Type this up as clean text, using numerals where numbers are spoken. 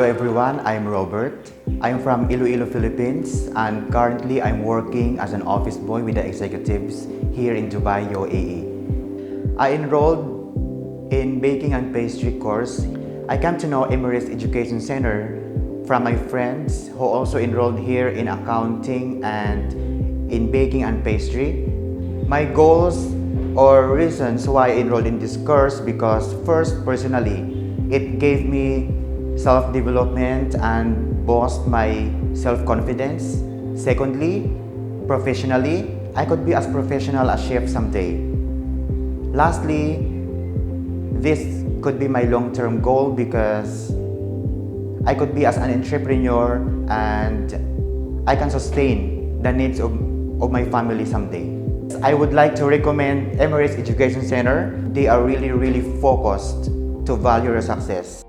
Hello everyone, I'm Robert. I'm from Iloilo, Philippines, and currently I'm working as an office boy with the executives here in Dubai, UAE. I enrolled in baking and pastry course. I came to know Emirates Education Center from my friends who also enrolled here in accounting and in baking and pastry. My goals or reasons why I enrolled in this course because first, personally, it gave me self-development and boost my self-confidence. Secondly, professionally, I could be as professional as chef someday. Lastly, this could be my long-term goal because I could be as an entrepreneur and I can sustain the needs of my family someday. I would like to recommend Emirates Education Center. They are really focused to value your success.